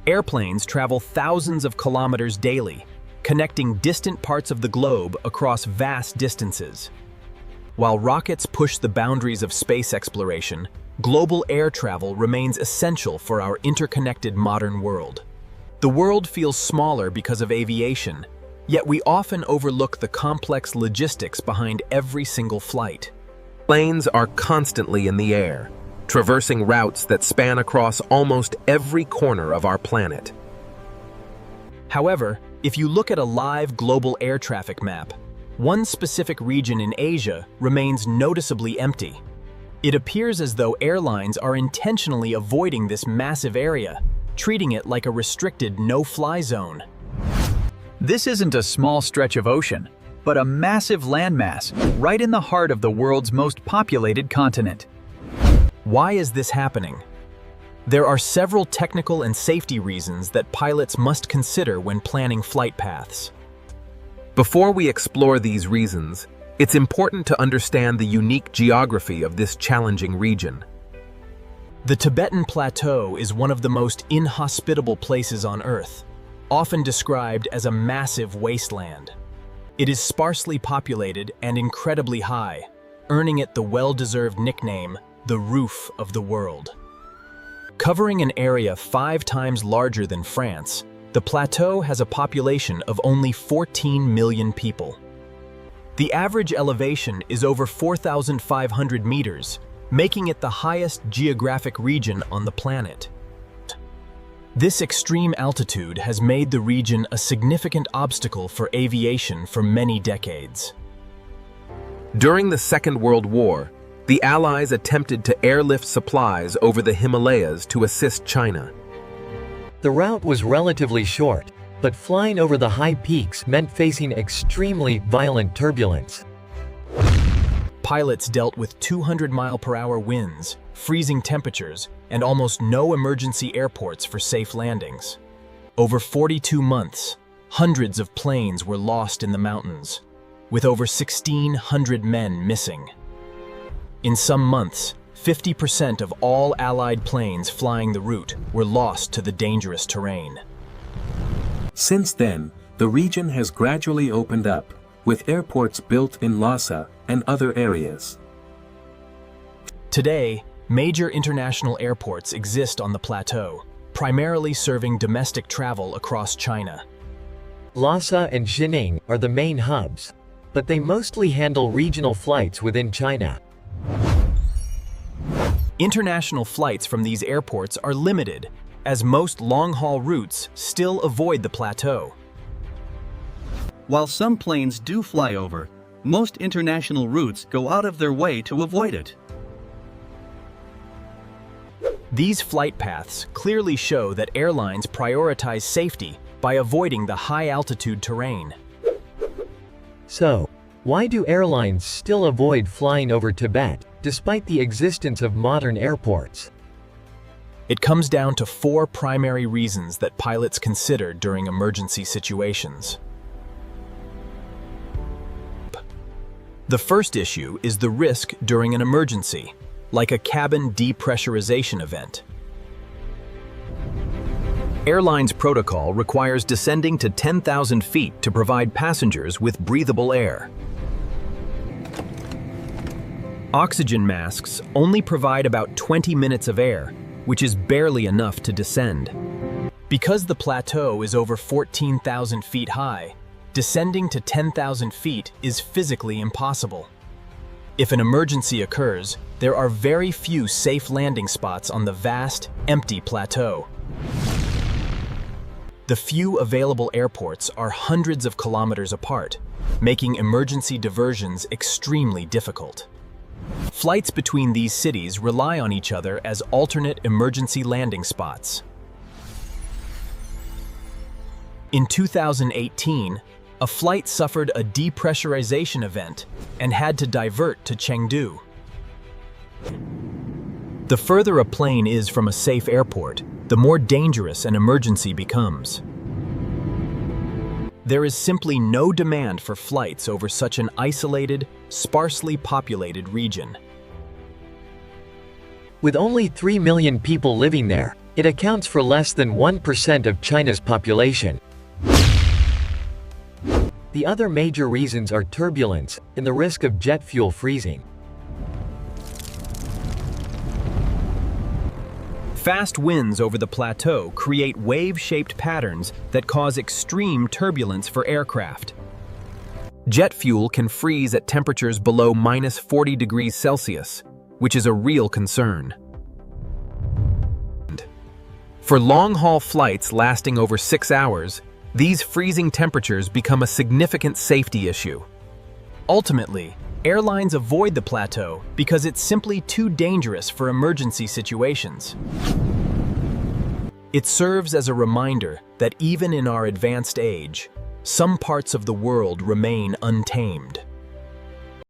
Airplanes travel thousands of kilometers daily, connecting distant parts of the globe across vast distances. While rockets push the boundaries of space exploration, global air travel remains essential for our interconnected modern world. The world feels smaller because of aviation, yet we often overlook the complex logistics behind every single flight. Planes are constantly in the air, traversing routes that span across almost every corner of our planet. However, if you look at a live global air traffic map, one specific region in Asia remains noticeably empty. It appears as though airlines are intentionally avoiding this massive area, treating it like a restricted no-fly zone. This isn't a small stretch of ocean, but a massive landmass right in the heart of the world's most populated continent. Why is this happening? There are several technical and safety reasons that pilots must consider when planning flight paths. Before we explore these reasons, it's important to understand the unique geography of this challenging region. The Tibetan Plateau is one of the most inhospitable places on Earth, often described as a massive wasteland. It is sparsely populated and incredibly high, earning it the well-deserved nickname, the roof of the world. Covering an area 5 times larger than France, the plateau has a population of only 14 million people. The average elevation is over 4,500 meters, making it the highest geographic region on the planet. This extreme altitude has made the region a significant obstacle for aviation for many decades. During the Second World War, the Allies attempted to airlift supplies over the Himalayas to assist China. The route was relatively short, but flying over the high peaks meant facing extremely violent turbulence. Pilots dealt with 200-mile-per-hour winds, freezing temperatures, and almost no emergency airports for safe landings. Over 42 months, hundreds of planes were lost in the mountains, with over 1,600 men missing. In some months, 50% of all Allied planes flying the route were lost to the dangerous terrain. Since then, the region has gradually opened up, with airports built in Lhasa and other areas. Today, major international airports exist on the plateau, primarily serving domestic travel across China. Lhasa and Xining are the main hubs, but they mostly handle regional flights within China. International flights from these airports are limited, as most long-haul routes still avoid the plateau. While some planes do fly over, most international routes go out of their way to avoid it. These flight paths clearly show that airlines prioritize safety by avoiding the high-altitude terrain. So, why do airlines still avoid flying over Tibet, despite the existence of modern airports? It comes down to 4 primary reasons that pilots consider during emergency situations. The first issue is the risk during an emergency, like a cabin depressurization event. Airlines protocol requires descending to 10,000 feet to provide passengers with breathable air. Oxygen masks only provide about 20 minutes of air, which is barely enough to descend. Because the plateau is over 14,000 feet high, descending to 10,000 feet is physically impossible. If an emergency occurs, there are very few safe landing spots on the vast, empty plateau. The few available airports are hundreds of kilometers apart, making emergency diversions extremely difficult. Flights between these cities rely on each other as alternate emergency landing spots. In 2018, a flight suffered a depressurization event and had to divert to Chengdu. The further a plane is from a safe airport, the more dangerous an emergency becomes. There is simply no demand for flights over such an isolated, sparsely populated region. With only 3 million people living there, It accounts for less than 1% of China's population. The other major reasons are turbulence and the risk of jet fuel freezing. Fast winds over the plateau create wave-shaped patterns that cause extreme turbulence for aircraft. Jet fuel can freeze at temperatures below -40 degrees Celsius, which is a real concern. For long-haul flights lasting over 6 hours, these freezing temperatures become a significant safety issue. Ultimately, airlines avoid the plateau because it's simply too dangerous for emergency situations. It serves as a reminder that even in our advanced age, some parts of the world remain untamed.